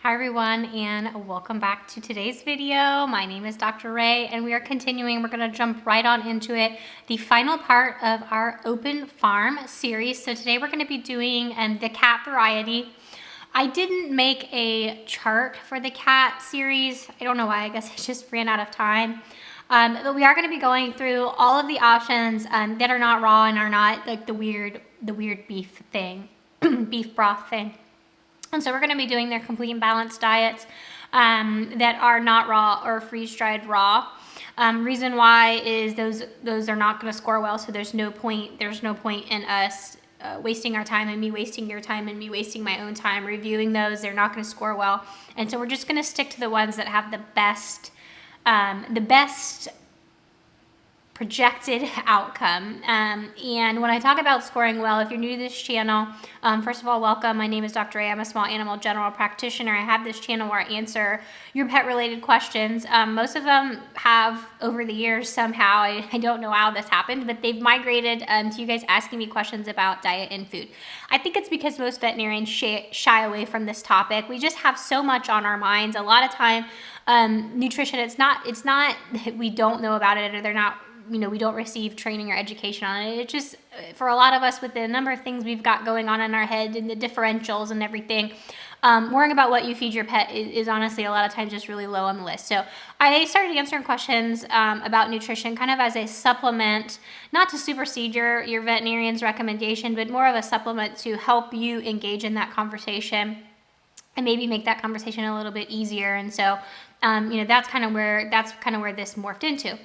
Hi everyone, and welcome back to today's video. My name is Dr. Ray, and we are continuing. We're going to jump right on into it, the final part of our open farm series. So today we're going to be doing the cat variety. I didn't make a chart for the cat series. I don't know why. I guess I just ran out of time. But we are going to be going through all of the options that are not raw and are not like the weird beef thing, beef broth thing. And so we're going to be doing their complete and balanced diets that are not raw or freeze-dried raw. Reason why is those are not going to score well, so there's no point in us wasting our time and me wasting your time and me wasting my own time reviewing those. They're not going to score well. And so we're just going to stick to the ones that have the best projected outcome. And when I talk about scoring well, if you're new to this channel, first of all, welcome. My name is Dr. Ray. I'm a small animal general practitioner. I have this channel where I answer your pet related questions. Most of them have over the years somehow, I don't know how this happened, but they've migrated to you guys asking me questions about diet and food. I think it's because most veterinarians shy away from this topic. We just have so much on our minds. A lot of time, nutrition, it's not that we don't know about it or they're not, we don't receive training or education on it. It's just, for a lot of us, with the number of things we've got going on in our head and the differentials and everything, worrying about what you feed your pet is honestly a lot of times just really low on the list. So I started answering questions about nutrition kind of as a supplement, not to supersede your veterinarian's recommendation, but more of a supplement to help you engage in that conversation and maybe make that conversation a little bit easier. And so, that's kind of where this morphed into.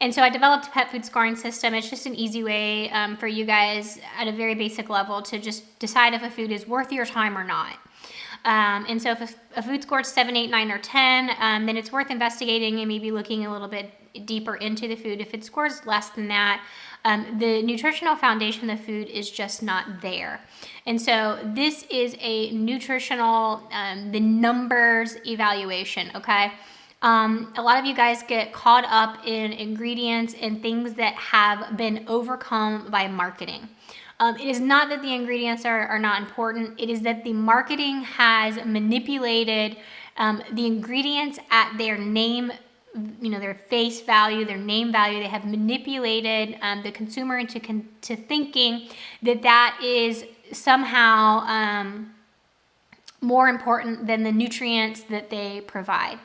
And so I developed a pet food scoring system. It's just an easy way for you guys at a very basic level to just decide if a food is worth your time or not. And so if a food score is 7, 8, 9, or 10, then it's worth investigating and maybe looking a little bit deeper into the food. If it scores less than that, the nutritional foundation of the food is just not there. And so this is a nutritional, the numbers evaluation, okay? A lot of you guys get caught up in ingredients and things that have been overcome by marketing. It is not that the ingredients are not important. It is that the marketing has manipulated the ingredients at their name, their face value, their name value. They have manipulated the consumer into thinking that is somehow more important than the nutrients that they provide.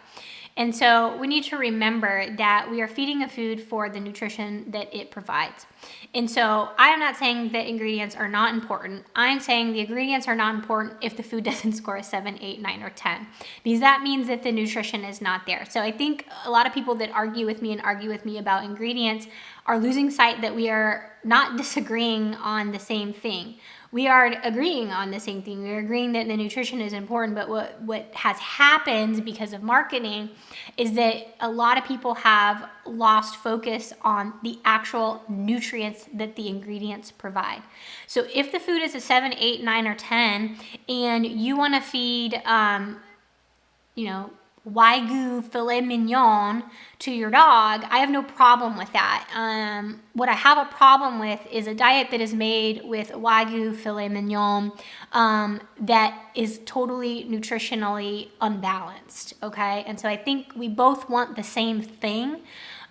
And so we need to remember that we are feeding a food for the nutrition that it provides. And so I am not saying that ingredients are not important. I'm saying the ingredients are not important if the food doesn't score a 7, 8, 9, or 10, because that means that the nutrition is not there. So I think a lot of people that argue with me about ingredients are losing sight that we are not disagreeing on the same thing. We are agreeing on the same thing. We're agreeing that the nutrition is important, but what has happened because of marketing is that a lot of people have lost focus on the actual nutrients that the ingredients provide. So if the food is a 7, 8, 9, or 10, and you want to feed, Wagyu filet mignon to your dog, I have no problem with that. What I have a problem with is a diet that is made with Wagyu filet mignon that is totally nutritionally unbalanced, okay? And so I think we both want the same thing,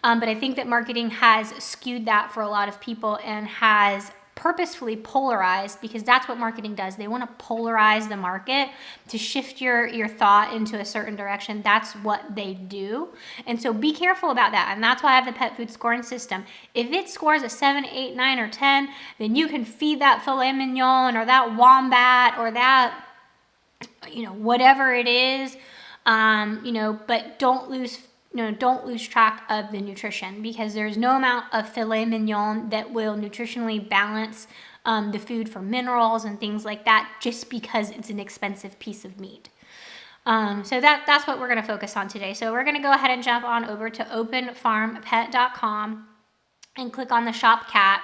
but I think that marketing has skewed that for a lot of people and has purposefully polarized, because that's what marketing does. They want to polarize the market to shift your thought into a certain direction. That's what they do. And so be careful about that. And that's why I have the pet food scoring system. If it scores a 7, 8, 9, or 10, then you can feed that filet mignon or that wombat or that, whatever it is, but don't lose track of the nutrition, because there's no amount of filet mignon that will nutritionally balance the food for minerals and things like that just because it's an expensive piece of meat. So that's what we're going to focus on today. So we're going to go ahead and jump on over to openfarmpet.com and click on the shop cat.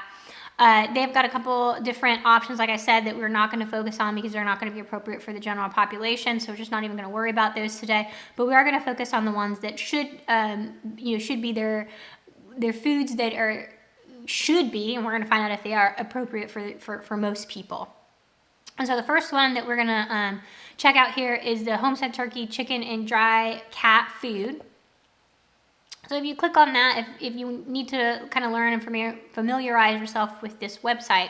They've got a couple different options, like I said, that we're not going to focus on because they're not going to be appropriate for the general population. So we're just not even going to worry about those today. But we are going to focus on the ones that should be their foods that should be, and we're going to find out if they are appropriate for most people. And so the first one that we're going to checkout here is the homestead turkey, chicken, and dry cat food. So if you click on that, if you need to kind of learn and familiarize yourself with this website,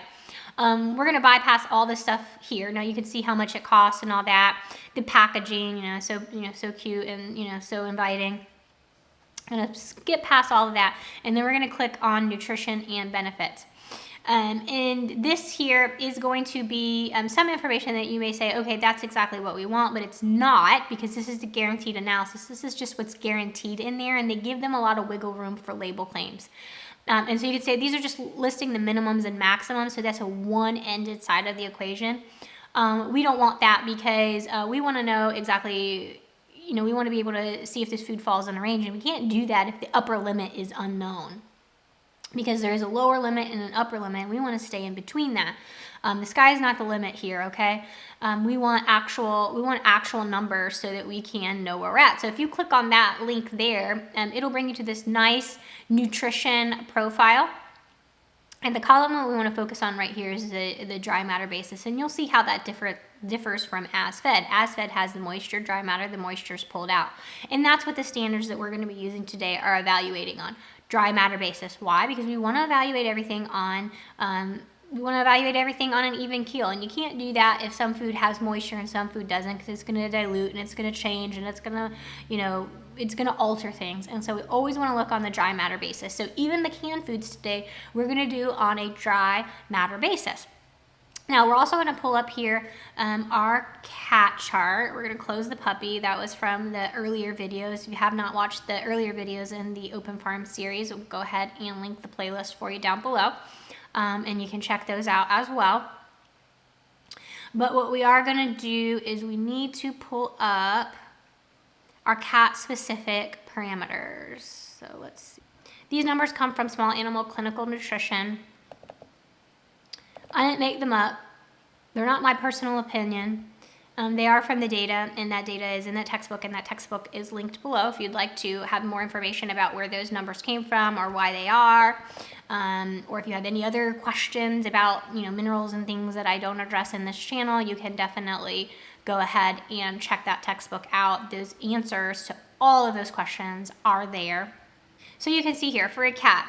we're going to bypass all this stuff here. Now you can see how much it costs and all that. The packaging, so cute and so inviting. I'm going to skip past all of that, and then we're going to click on nutrition and benefits. And this here is going to be some information that you may say, okay, that's exactly what we want, but it's not, because this is the guaranteed analysis. This is just what's guaranteed in there, and they give them a lot of wiggle room for label claims. And so you could say these are just listing the minimums and maximums, so that's a one-ended side of the equation. We don't want that, because we want to know exactly, we want to be able to see if this food falls in a range, and we can't do that if the upper limit is unknown, because there is a lower limit and an upper limit, and we want to stay in between that. The sky is not the limit here, okay? We want actual numbers so that we can know where we're at. So if you click on that link there, it'll bring you to this nice nutrition profile. And the column that we want to focus on right here is the dry matter basis, and you'll see how that differs from as fed. As fed has the moisture, dry matter, the moisture is pulled out. And that's what the standards that we're going to be using today are evaluating on. Dry matter basis. Why? Because we want to evaluate everything on an even keel, and you can't do that if some food has moisture and some food doesn't, because it's going to dilute and it's going to change and it's going to, it's going to alter things. And so we always want to look on the dry matter basis. So even the canned foods today, we're going to do on a dry matter basis. Now we're also going to pull up here our cat chart. We're going to close the puppy. That was from the earlier videos. If you have not watched the earlier videos in the Open Farm series, we'll go ahead and link the playlist for you down below. And you can check those out as well. But what we are going to do is we need to pull up our cat specific parameters. So let's see. These numbers come from Small Animal Clinical Nutrition. I didn't make them up. They're not my personal opinion. They are from the data, and that data is in the textbook, and that textbook is linked below if you'd like to have more information about where those numbers came from or why they are, or if you have any other questions about minerals and things that I don't address in this channel, you can definitely go ahead and check that textbook out. Those answers to all of those questions are there. So you can see here for a cat,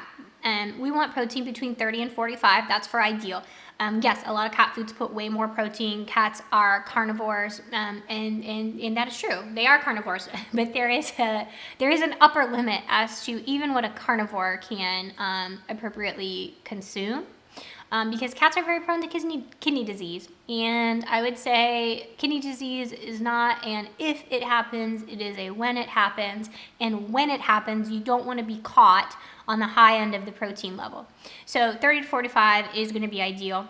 we want protein between 30 and 45. That's for ideal. Yes, a lot of cat foods put way more protein. Cats are carnivores, and that is true. They are carnivores, but there is an upper limit as to even what a carnivore can appropriately consume. Because cats are very prone to kidney disease. And I would say kidney disease is not an if it happens, it is a when it happens. And when it happens, you don't want to be caught on the high end of the protein level. So 30 to 45 is going to be ideal.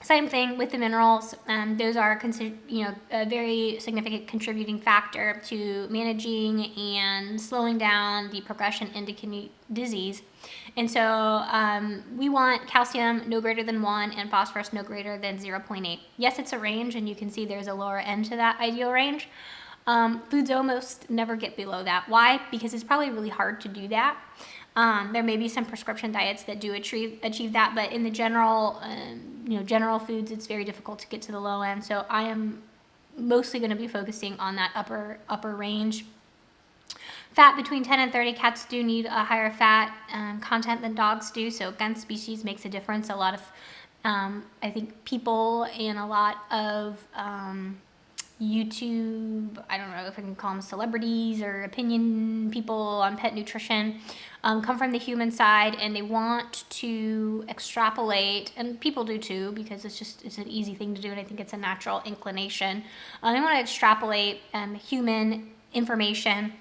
Same thing with the minerals. Those are a very significant contributing factor to managing and slowing down the progression into kidney disease. And so we want calcium no greater than 1 and phosphorus no greater than 0.8. Yes, it's a range, and you can see there's a lower end to that ideal range. Foods almost never get below that. Why? Because it's probably really hard to do that. There may be some prescription diets that do achieve that, but in the general foods, it's very difficult to get to the low end. So I am mostly going to be focusing on that upper range. Fat between 10 and 30, cats do need a higher fat content than dogs do. So gun species makes a difference. A lot of, I think, people and a lot of YouTube, I don't know if I can call them celebrities or opinion people on pet nutrition, come from the human side, and they want to extrapolate, and people do too, because it's an easy thing to do, and I think it's a natural inclination. They want to extrapolate human information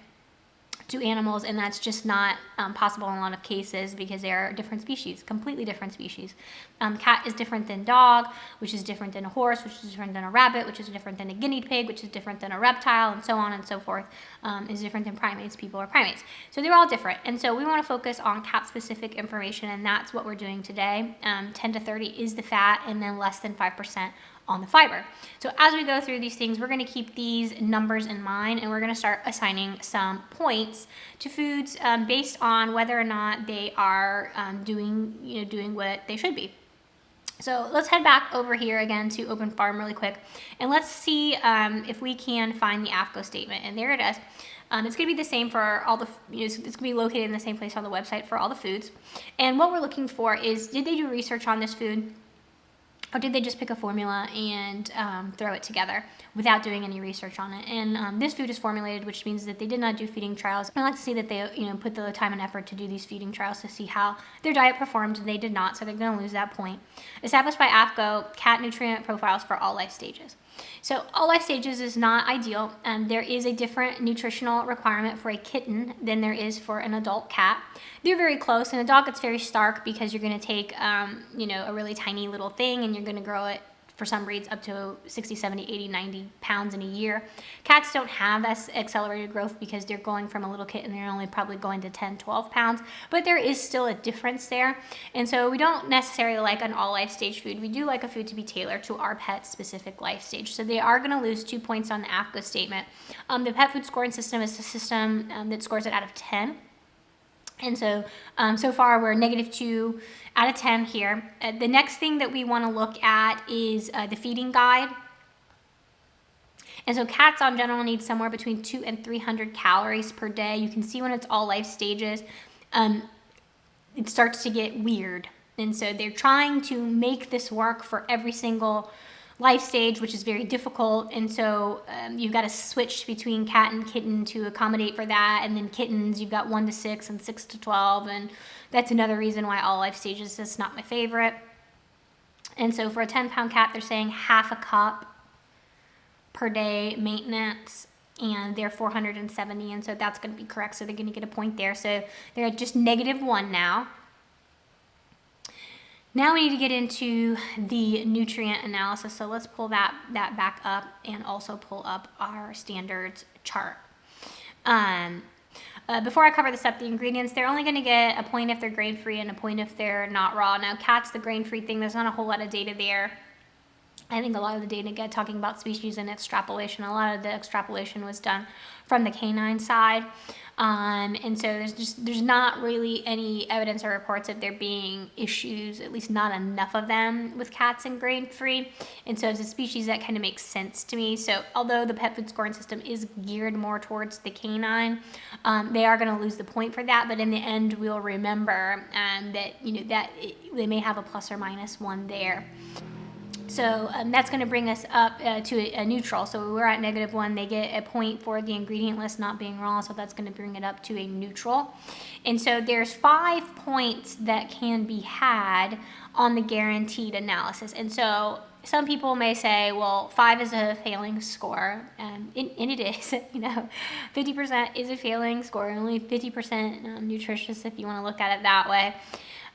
to animals, and that's just not possible in a lot of cases because they are different species, completely different species. Cat is different than dog, which is different than a horse, which is different than a rabbit, which is different than a guinea pig, which is different than a reptile, and so on and so forth, is different than primates. People are primates. So they're all different, and so we want to focus on cat-specific information, and that's what we're doing today. 10 to 30 is the fat, and then less than 5% on the fiber. So as we go through these things, we're going to keep these numbers in mind, and we're going to start assigning some points to foods based on whether or not they are doing what they should be. So let's head back over here again to Open Farm really quick, and let's see if we can find the AFCO statement. And there it is. It's going to be the same for all the, it's going to be located in the same place on the website for all the foods. And what we're looking for is, did they do research on this food? Or did they just pick a formula and throw it together without doing any research on it? And this food is formulated, which means that they did not do feeding trials. I like to see that they, put the time and effort to do these feeding trials to see how their diet performed. They did not, so they're going to lose that point. Established by AFCO, cat nutrient profiles for all life stages. So all life stages is not ideal. There is a different nutritional requirement for a kitten than there is for an adult cat. They're very close. In a dog, it's very stark because you're going to take, a really tiny little thing and you're going to grow it, for some breeds, up to 60, 70, 80, 90 pounds in a year. Cats don't have that accelerated growth because they're going from a little kitten, they're only probably going to 10, 12 pounds, but there is still a difference there. And so we don't necessarily like an all life stage food. We do like a food to be tailored to our pet's specific life stage. So they are going to lose 2 points on the AFCO statement. The pet food scoring system is a system that scores it out of 10. And so, so far we're -2 out of 10 here. The next thing that we want to look at is the feeding guide. And so cats on general need somewhere between 200 and 300 calories per day. You can see when it's all life stages, it starts to get weird. And so they're trying to make this work for every single life stage, which is very difficult. And so you've got to switch between cat and kitten to accommodate for that. And then kittens, you've got 1 to 6 and 6 to 12. And that's another reason why all life stages is not my favorite. And so for a 10-pound cat, they're saying half a cup per day maintenance, and they're 470. And so that's going to be correct. So they're going to get a point there. So they're at just -1 now. Now we need to get into the nutrient analysis. So let's pull that back up and also pull up our standards chart. Before I cover this up, the ingredients, they're only going to get a point if they're grain-free and a point if they're not raw. Now, cats, the grain-free thing, there's not a whole lot of data there. I think a lot of the data, again, talking about species and extrapolation, a lot of the extrapolation was done from the canine side. And so there's not really any evidence or reports of there being issues, at least not enough of them, with cats and grain-free. And so as a species, that kind of makes sense to me. So although the pet food scoring system is geared more towards the canine, they are going to lose the point for that. But in the end, we'll remember that they may have a +or- 1 there. So that's going to bring us up to a neutral. So we're at -1. They get a point for the ingredient list not being raw. So that's going to bring it up to a neutral. And so there's 5 points that can be had on the guaranteed analysis. And so some people may say, well, 5 is a failing score. And it is, 50% is a failing score. Only 50% nutritious if you want to look at it that way.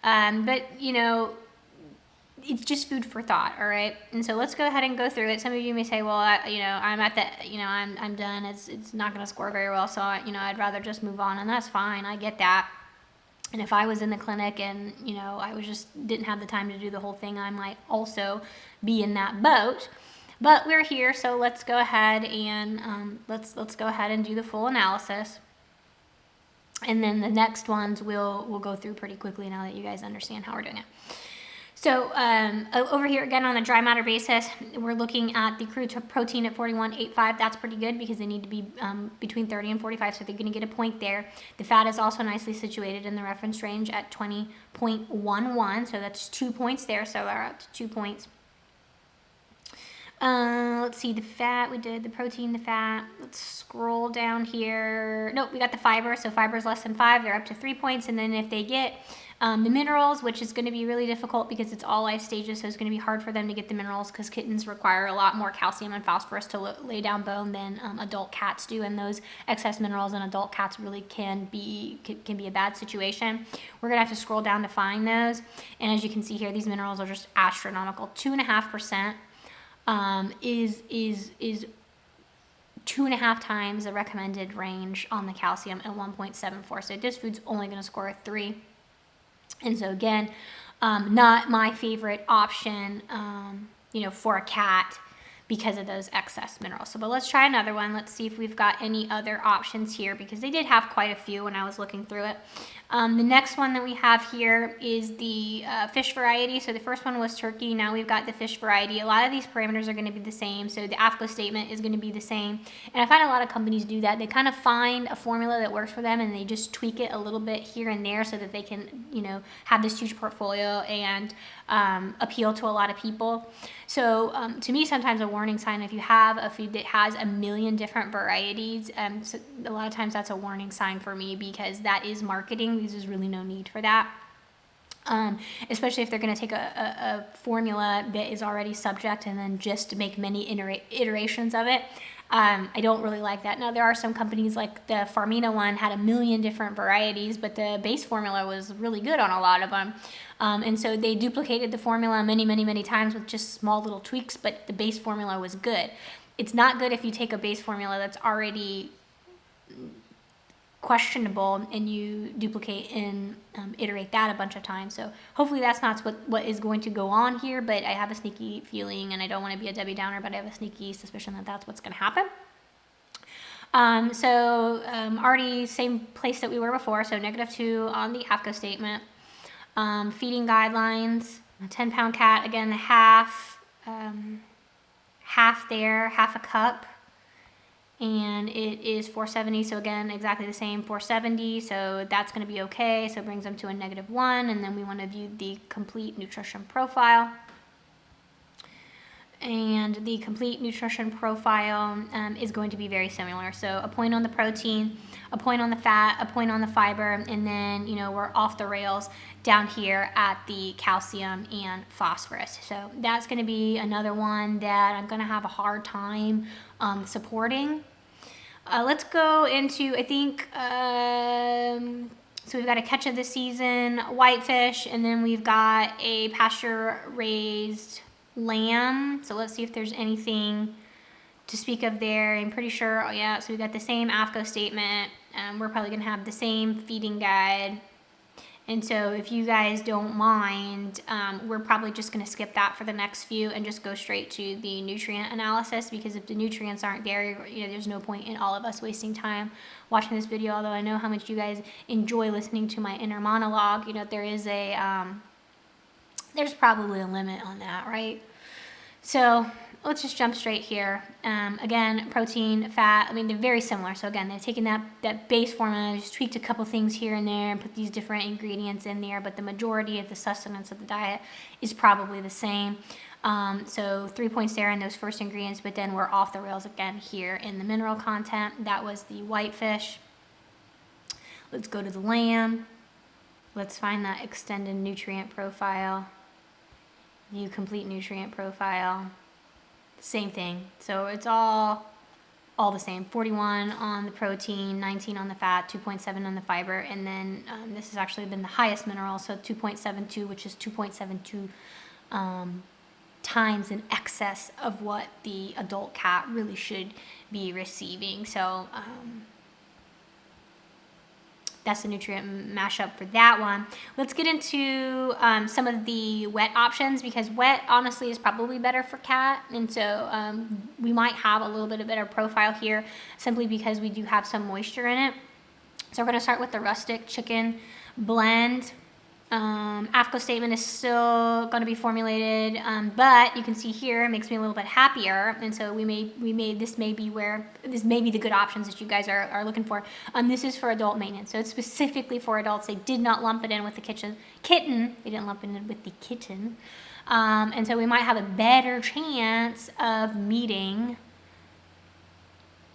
But, it's just food for thought, all right? And so let's go ahead and go through it. Some of you may say, well, I'm at the, I'm done. It's not going to score very well, so, I'd rather just move on, and that's fine. I get that. And if I was in the clinic and, I didn't have the time to do the whole thing, I might also be in that boat. But we're here, so let's go ahead and let's go ahead and do the full analysis. And then the next ones we'll go through pretty quickly now that you guys understand how we're doing it. So over here again on a dry matter basis, we're looking at the crude protein at 41.85. That's pretty good because they need to be between 30 and 45, so they're going to get a point there. The fat is also nicely situated in the reference range at 20.11, so that's 2 points there, so we're up to 2 points. Let's see, the fat, we did the protein, the fat. Let's scroll down here. Nope, we got the fiber, so fiber is less than 5. They're up to 3 points, and then if they get the minerals, which is going to be really difficult because it's all life stages, so it's going to be hard for them to get the minerals because kittens require a lot more calcium and phosphorus to lay down bone than adult cats do, and those excess minerals in adult cats really can be a bad situation. We're going to have to scroll down to find those, and as you can see here, these minerals are just astronomical. 2.5% is 2.5 times the recommended range on the calcium at 1.74. So this food's only going to score a 3. And so again, not my favorite option, for a cat because of those excess minerals. So, but let's try another one. Let's see if we've got any other options here, because they did have quite a few when I was looking through it. The next one that we have here is the fish variety. So the first one was turkey. Now we've got the fish variety. A lot of these parameters are going to be the same. So the AFCO statement is going to be the same. And I find a lot of companies do that. They kind of find a formula that works for them and they just tweak it a little bit here and there so that they can, you know, have this huge portfolio and appeal to a lot of people. So to me, sometimes a warning sign, if you have a food that has a million different varieties, so a lot of times that's a warning sign for me, because that is marketing. There's really no need for that. Especially if they're going to take a formula that is already subject and then just make many iterations of it. I don't really like that. Now, there are some companies, like the Farmina one had a million different varieties, but the base formula was really good on a lot of them. And so they duplicated the formula many times with just small little tweaks, but the base formula was good. It's not good if you take a base formula that's already questionable and you duplicate and iterate that a bunch of times. So hopefully that's not what is going to go on here, but I have a sneaky feeling, and I don't want to be a Debbie Downer, but I have a sneaky suspicion that that's what's going to happen. Already same place that we were before, so -2 on the AFCO statement. Feeding guidelines, a 10-pound cat, again, half there, half a cup. And it is 470, so again, exactly the same, 470, so that's going to be okay. So it brings them to a -1, and then we want to view the complete nutrition profile. And the complete nutrition profile is going to be very similar. So a point on the protein, a point on the fat, a point on the fiber, and then, you know, we're off the rails down here at the calcium and phosphorus. So that's going to be another one that I'm going to have a hard time supporting. Let's go into, I think, so we've got a catch of the season, whitefish, and then we've got a pasture-raised lamb. So let's see if there's anything to speak of there. I'm pretty sure, oh yeah, so we've got the same AFCO statement. We're probably going to have the same feeding guide. And so if you guys don't mind, we're probably just going to skip that for the next few and just go straight to the nutrient analysis, because if the nutrients aren't there, you know, there's no point in all of us wasting time watching this video. Although I know how much you guys enjoy listening to my inner monologue, you know, there is there's probably a limit on that, right? So let's just jump straight here. Again, protein, fat, I mean, they're very similar. So again, they've taken that base formula, just tweaked a couple things here and there and put these different ingredients in there, but the majority of the sustenance of the diet is probably the same. So 3 points there in those first ingredients, but then we're off the rails again here in the mineral content. That was the whitefish. Let's go to the lamb. Let's find that extended nutrient profile. View complete nutrient profile. Same thing. So it's all the same. 41 on the protein, 19 on the fat, 2.7 on the fiber, and then this has actually been the highest mineral, so 2.72, which is 2.72 times in excess of what the adult cat really should be receiving. So that's the nutrient mashup for that one. Let's get into some of the wet options, because wet honestly is probably better for cat, and so we might have a little bit of better profile here simply because we do have some moisture in it. So we're going to start with the rustic chicken blend. AFCO statement is still going to be formulated, but you can see here it makes me a little bit happier, and so this may be the good options that you guys are looking for. This is for adult maintenance, so it's specifically for adults. They did not lump it in with the kitten. They didn't lump it in with the kitten, and so we might have a better chance of meeting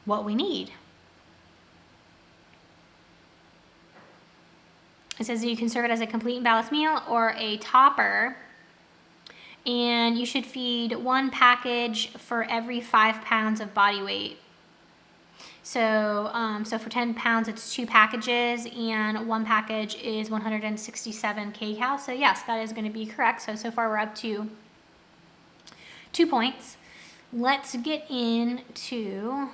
what we need. It says that you can serve it as a complete and balanced meal or a topper, and you should feed 1 package for every 5 pounds of body weight. So, for 10 pounds, it's 2 packages, and 1 package is 167 kcal. So yes, that is going to be correct. So far we're up to 2 points. Let's get into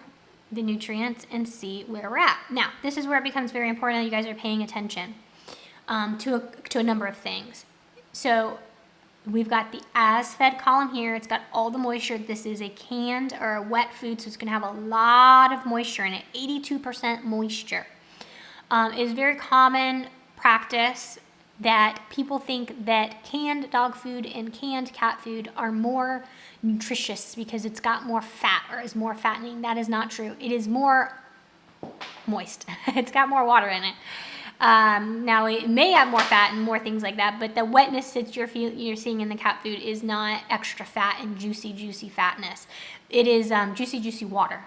the nutrients and see where we're at. Now, this is where it becomes very important that you guys are paying attention to a number of things. So We've got the as fed column here. It's got all the moisture. This is a canned or a wet food, so it's gonna have a lot of moisture in it, 82% moisture. It is very common practice that people think that canned dog food and canned cat food are more nutritious because it's got more fat or is more fattening. That is not true. It is more moist. It's got more water in it. Now it may have more fat and more things like that, but the wetness that you're seeing in the cat food is not extra fat and juicy fatness. It is juicy water.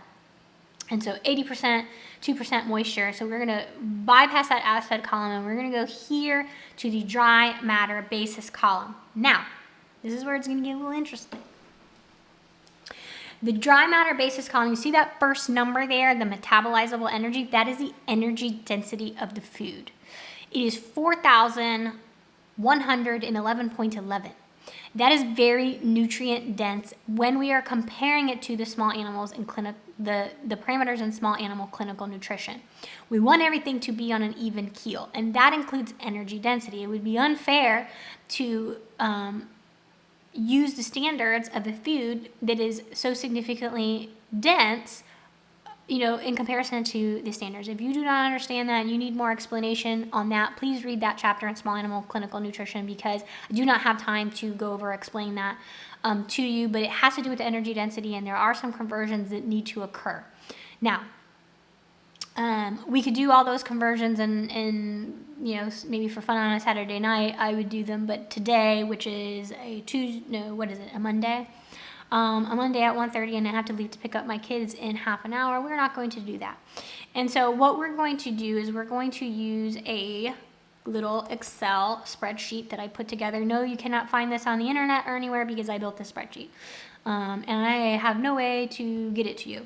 And so 80%, 2% moisture. So we're gonna bypass that as fed column and we're gonna go here to the dry matter basis column. Now, this is where it's gonna get a little interesting. The dry matter basis column, you see that first number there, the metabolizable energy, that is the energy density of the food. It is 4,111.11. That is very nutrient dense when we are comparing it to the small animals in the parameters in small animal clinical nutrition. We want everything to be on an even keel, and that includes energy density. It would be unfair to use the standards of a food that is so significantly dense, in comparison to the standards. If you do not understand that and you need more explanation on that, please read that chapter in small animal clinical nutrition, because I do not have time to go over explain that to you, but it has to do with the energy density, and there are some conversions that need to occur. Now, we could do all those conversions and maybe for fun on a Saturday night, I would do them, but today, which is a Monday? A Monday at 1:30, and I have to leave to pick up my kids in half an hour. We're not going to do that. And so what we're going to do is we're going to use a little Excel spreadsheet that I put together. No, you cannot find this on the internet or anywhere because I built this spreadsheet. And I have no way to get it to you.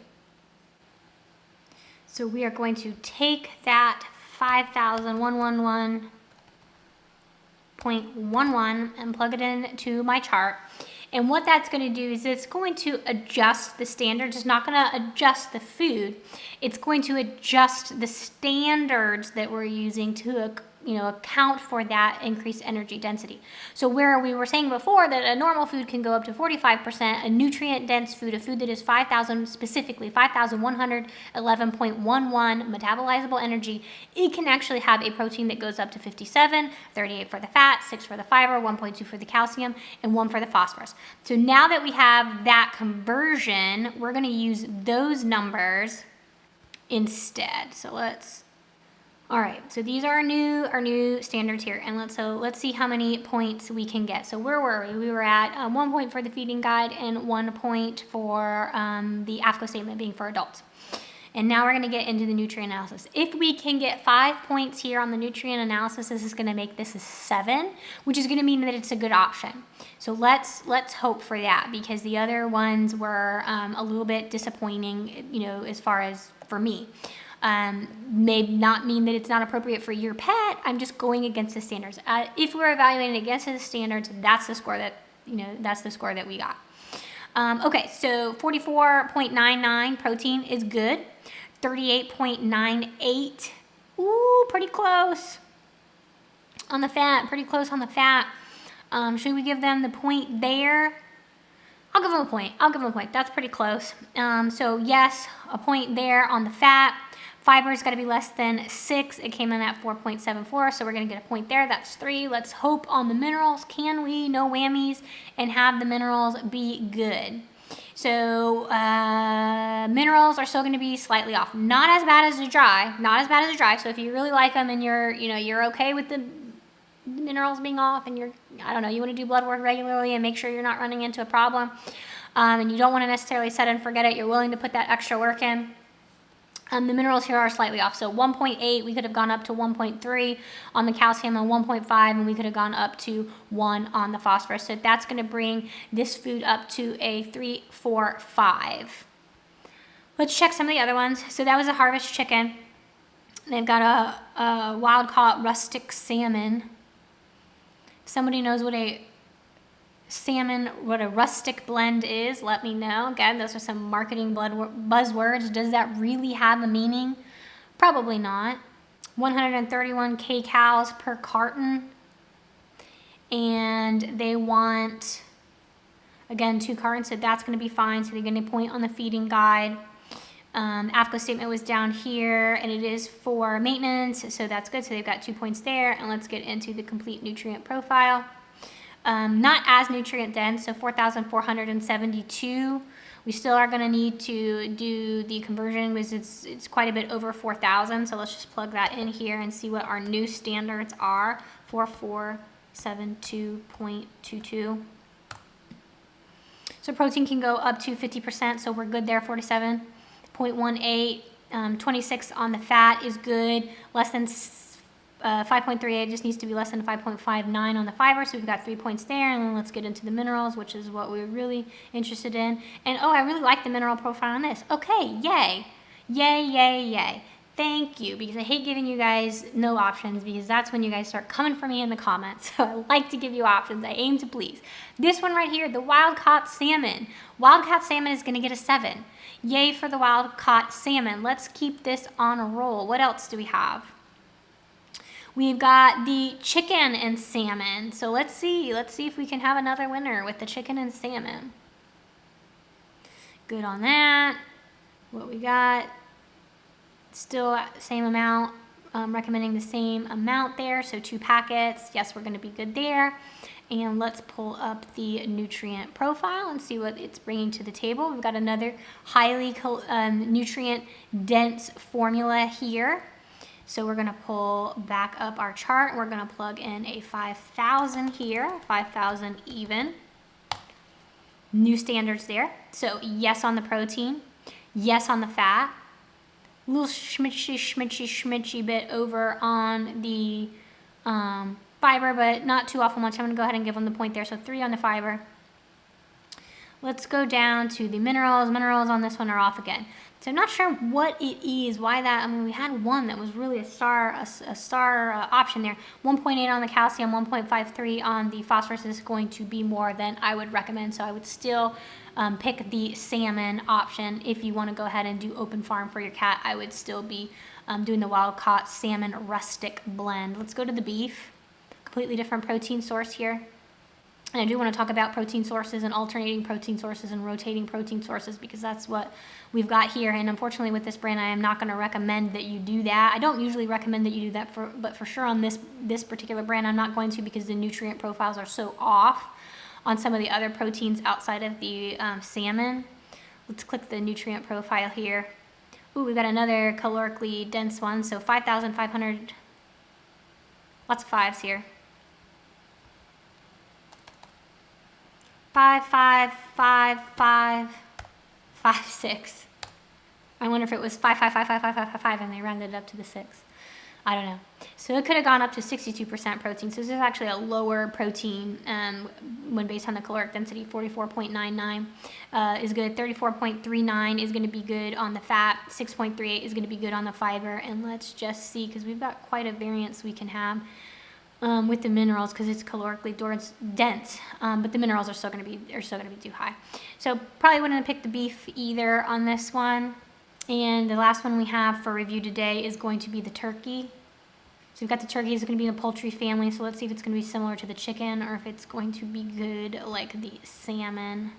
So we are going to take that 5,111.11 and plug it into my chart. And what that's going to do is it's going to adjust the standards. It's not going to adjust the food. It's going to adjust the standards that we're using to account for that increased energy density. So where we were saying before that a normal food can go up to 45%, a nutrient dense food, a food that is 5,111.11 metabolizable energy, it can actually have a protein that goes up to 57, 38 for the fat, 6 for the fiber, 1.2 for the calcium, and 1 for the phosphorus. So now that we have that conversion, we're going to use those numbers instead. All right, so these are our new standards here, and let's see how many points we can get. So where were we? We were at 1 point for the feeding guide and 1 point for the AFCO statement being for adults. And now we're going to get into the nutrient analysis. If we can get 5 points here on the nutrient analysis, this is going to make this a 7, which is going to mean that it's a good option. So let's hope for that, because the other ones were a little bit disappointing, as far as for me. May not mean that it's not appropriate for your pet. I'm just going against the standards. If we're evaluating against the standards, that's the score that we got. Okay, so 44.99 protein is good. 38.98, ooh, pretty close on the fat. Should we give them the point there? I'll give them a point. That's pretty close. So yes, a point there on the fat. Fiber's got to be less than 6. It came in at 4.74, so we're going to get a point there. That's 3. Let's hope on the minerals. Can we, no whammies, and have the minerals be good? So minerals are still going to be slightly off. Not as bad as the dry. So if you really like them and you're okay with the minerals being off, and you want to do blood work regularly and make sure you're not running into a problem, and you don't want to necessarily set and forget it, you're willing to put that extra work in. The minerals here are slightly off. So 1.8, we could have gone up to 1.3 on the calcium, and 1.5, and we could have gone up to 1 on the phosphorus. So that's going to bring this food up to a 3, 4, 5. Let's check some of the other ones. So that was a harvest chicken. They've got a wild-caught rustic salmon. If somebody knows what a rustic blend is, let me know. Again, those are some marketing buzzwords. Does that really have a meaning? Probably not. 131 kcals per carton. and they want, again, 2 cartons, so that's going to be fine. So they're going to point on the feeding guide. AFCO statement was down here, and it is for maintenance, so that's good. So they've got 2 points there, and let's get into the complete nutrient profile. Not as nutrient dense, so 4,472. We still are going to need to do the conversion because it's quite a bit over 4,000. So let's just plug that in here and see what our new standards are. 4472.22. So protein can go up to 50%, so we're good there. 47.18. 26 on the fat is good. Less than 5.38, just needs to be less than 5.59 on the fiber, so we've got 3 points there. And then let's get into the minerals, which is what we're really interested in. And oh, I really like the mineral profile on this. Okay, yay, yay, yay, yay. Thank you, because I hate giving you guys no options, because that's when you guys start coming for me in the comments. So I like to give you options. I aim to please. This one right here, the wild-caught salmon. Wild-caught salmon is going to get a 7. Yay for the wild-caught salmon. Let's keep this on a roll. What else do we have? We've got the chicken and salmon. So let's see if we can have another winner with the chicken and salmon. Good on that. What we got? Still same amount, recommending the same amount there, so 2 packets. Yes, we're going to be good there. And let's pull up the nutrient profile and see what it's bringing to the table. We've got another highly nutrient dense formula here. So we're going to pull back up our chart. We're going to plug in a 5,000 here, 5,000 even. New standards there. So yes on the protein, yes on the fat. A little schmitchy bit over on the fiber, but not too awful much. I'm going to go ahead and give them the point there. So 3 on the fiber. Let's go down to the minerals. Minerals on this one are off again. So I'm not sure what it is, why that. I mean, we had one that was really a star option there. 1.8 on the calcium, 1.53 on the phosphorus is going to be more than I would recommend. So I would still pick the salmon option. If you want to go ahead and do open farm for your cat, I would still be doing the wild caught salmon rustic blend. Let's go to the beef. Completely different protein source here. And I do want to talk about protein sources and alternating protein sources and rotating protein sources, because that's what we've got here. And unfortunately with this brand, I am not going to recommend that you do that. I don't usually recommend that you do that, but for sure on this particular brand, I'm not going to, because the nutrient profiles are so off on some of the other proteins outside of the salmon. Let's click the nutrient profile here. Ooh, we've got another calorically dense one. So 5,500, lots of 5s here. 5, 5, 5, 5, 5, 6. I wonder if it was 5, 5, 5, 5, 5, 5, 5, 5, and they rounded it up to the 6. I don't know. So it could have gone up to 62% protein. So this is actually a lower protein when based on the caloric density. 44.99 is good. 34.39 is going to be good on the fat. 6.38 is going to be good on the fiber. And let's just see, because we've got quite a variance we can have with the minerals, because it's calorically dense, but the minerals are still going to be too high. So probably wouldn't have picked the beef either on this one. And the last one we have for review today is going to be the turkey. So we've got the turkey. It's going to be in a poultry family. So let's see if it's going to be similar to the chicken or if it's going to be good like the salmon.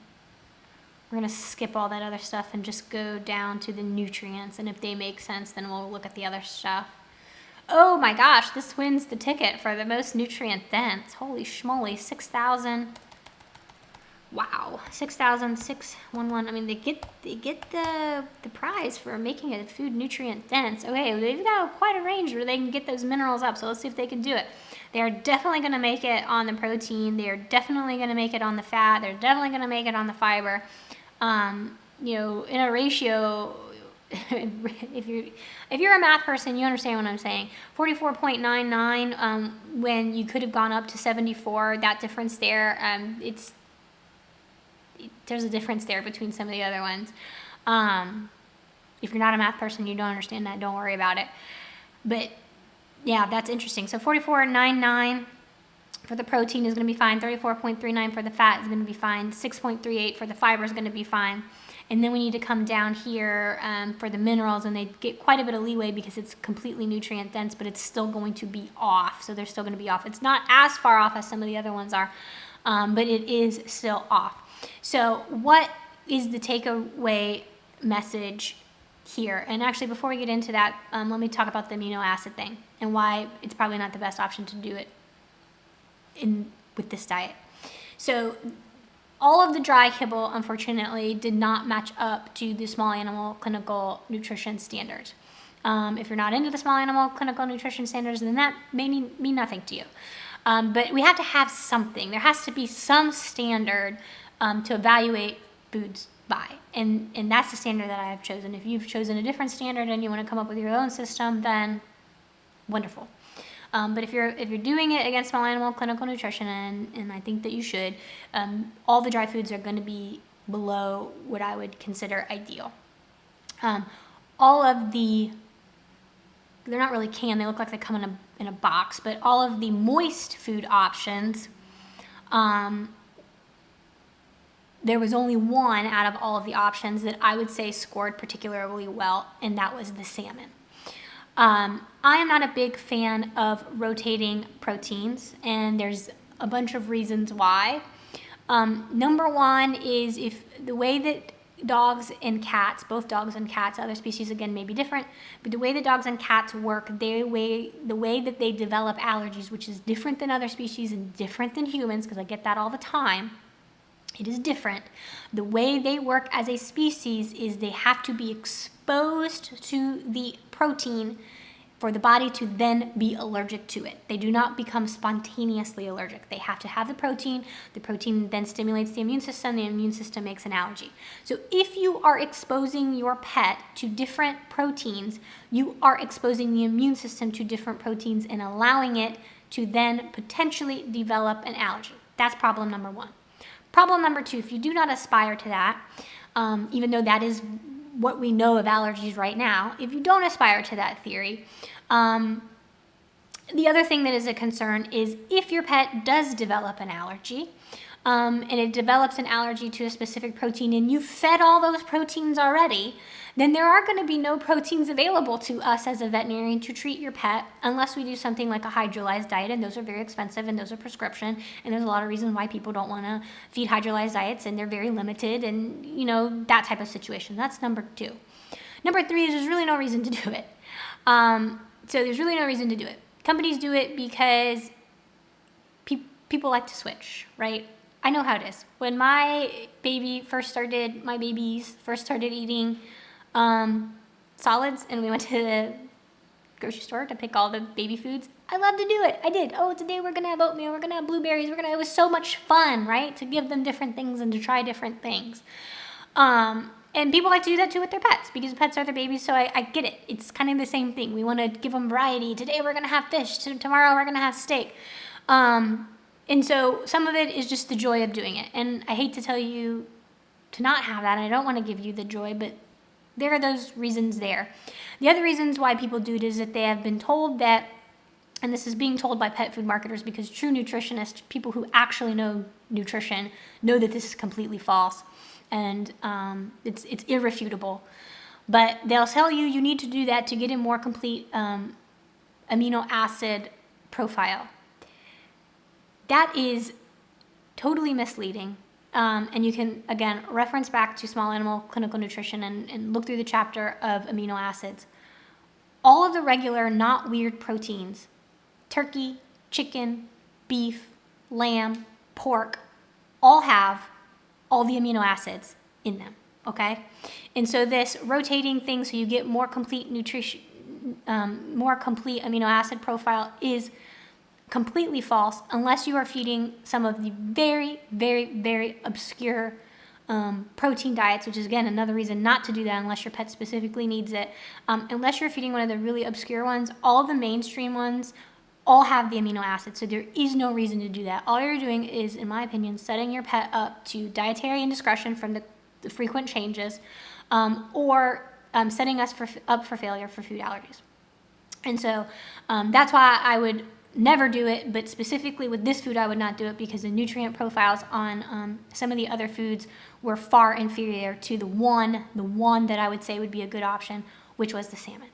We're going to skip all that other stuff and just go down to the nutrients. And if they make sense, then we'll look at the other stuff. Oh my gosh, this wins the ticket for the most nutrient dense. Holy schmoly, 6,000. Wow, 6,611. I mean, they get the prize for making a food nutrient dense. Okay, they've got quite a range where they can get those minerals up. So let's see if they can do it. They are definitely going to make it on the protein. They are definitely going to make it on the fat. They're definitely going to make it on the fiber. You know, in a ratio. If you're a math person, you understand what I'm saying. 44.99 when you could have gone up to 74. That difference there, there's a difference there between some of the other ones. If you're not a math person, you don't understand that. Don't worry about it. But yeah, that's interesting. So 44.99 for the protein is going to be fine. 34.39 for the fat is going to be fine. 6.38 for the fiber is going to be fine. And then we need to come down here for the minerals, and they get quite a bit of leeway because it's completely nutrient dense, but it's still going to be off. So they're still going to be off. It's not as far off as some of the other ones are, but it is still off. So what is the takeaway message here? And actually, before we get into that, let me talk about the amino acid thing and why it's probably not the best option to do it with this diet. So all of the dry kibble, unfortunately, did not match up to the small animal clinical nutrition standards. If you're not into the small animal clinical nutrition standards, then that may mean nothing to you. But we have to have something. There has to be some standard to evaluate foods by. And that's the standard that I have chosen. If you've chosen a different standard and you want to come up with your own system, then wonderful. But if you're doing it against small animal clinical nutrition, and I think that you should, all the dry foods are going to be below what I would consider ideal. All of the, they're not really canned, they look like they come in a box, but all of the moist food options, there was only one out of all of the options that I would say scored particularly well, and that was the salmon. I am not a big fan of rotating proteins, and there's a bunch of reasons why. Number one is if the way that dogs and cats, both dogs and cats, other species again may be different, but the way that dogs and cats work, the way that they develop allergies, which is different than other species and different than humans, because I get that all the time, it is different. The way they work as a species is they have to be exposed to the protein for the body to then be allergic to it. They do not become spontaneously allergic. They have to have the protein then stimulates the immune system makes an allergy. So if you are exposing your pet to different proteins, you are exposing the immune system to different proteins and allowing it to then potentially develop an allergy. That's problem number one. Problem number two, if you do not aspire to that, even though that is what we know of allergies right now, if you don't aspire to that theory, the other thing that is a concern is if your pet does develop an allergy, and it develops an allergy to a specific protein and you fed all those proteins already, then there are going to be no proteins available to us as a veterinarian to treat your pet unless we do something like a hydrolyzed diet, and those are very expensive and those are prescription, and there's a lot of reasons why people don't want to feed hydrolyzed diets, and they're very limited, and that type of situation. That's number two. Number three is there's really no reason to do it. So there's really no reason to do it. Companies do it because people like to switch, right? I know how it is. When my babies first started eating solids, and we went to the grocery store to pick all the baby foods, I love to do it. I did. Oh, today we're going to have oatmeal. We're going to have blueberries. It was so much fun, right? To give them different things and to try different things. And people like to do that too with their pets because pets are their babies, so I get it. It's kind of the same thing. We want to give them variety. Today we're going to have fish. Tomorrow we're going to have steak. And so some of it is just the joy of doing it. And I hate to tell you to not have that, and I don't want to give you the joy, but there are those reasons there. The other reasons why people do it is that they have been told that, and this is being told by pet food marketers because true nutritionists, people who actually know nutrition, know that this is completely false. And it's irrefutable. But they'll tell you need to do that to get a more complete amino acid profile. That is totally misleading. And you can, again, reference back to small animal clinical nutrition and look through the chapter of amino acids. All of the regular, not weird proteins, turkey, chicken, beef, lamb, pork, all have all the amino acids in them, okay? And so this rotating thing so you get more complete nutrition, more complete amino acid profile is completely false unless you are feeding some of the very, very, very obscure protein diets, which is, again, another reason not to do that unless your pet specifically needs it. Unless you're feeding one of the really obscure ones, all the mainstream ones all have the amino acids, so there is no reason to do that. All you're doing is, in my opinion, setting your pet up to dietary indiscretion from the frequent changes, or setting us up for failure for food allergies. And so that's why I would never do it, but specifically with this food, I would not do it because the nutrient profiles on some of the other foods were far inferior to the one that I would say would be a good option, which was the salmon.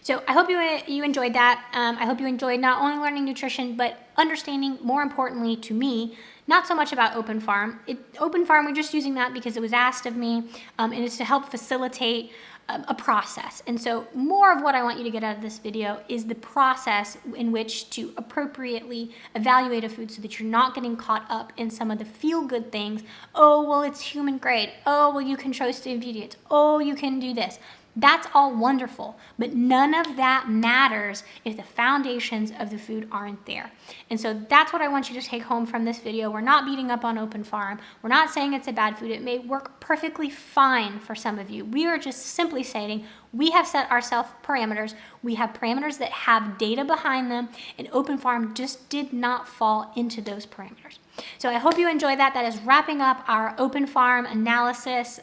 So I hope you enjoyed that. I hope you enjoyed not only learning nutrition, but understanding, more importantly to me, not so much about Open Farm. Open Farm, we're just using that because it was asked of me, and it's to help facilitate a process. And so more of what I want you to get out of this video is the process in which to appropriately evaluate a food so that you're not getting caught up in some of the feel-good things. Oh, well, it's human grade. Oh, well, you can trust the ingredients. Oh, you can do this. That's all wonderful, but none of that matters if the foundations of the food aren't there. And so that's what I want you to take home from this video. We're not beating up on Open Farm. We're not saying it's a bad food. It may work perfectly fine for some of you. We are just simply saying we have set ourselves parameters. We have parameters that have data behind them, and Open Farm just did not fall into those parameters. So I hope you enjoyed that. That is wrapping up our Open Farm analysis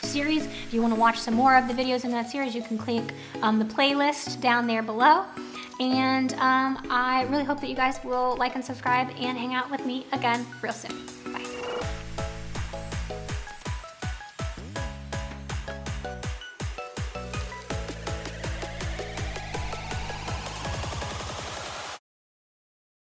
series. If you want to watch some more of the videos in that series, you can click the playlist down there below. And I really hope that you guys will like and subscribe and hang out with me again real soon.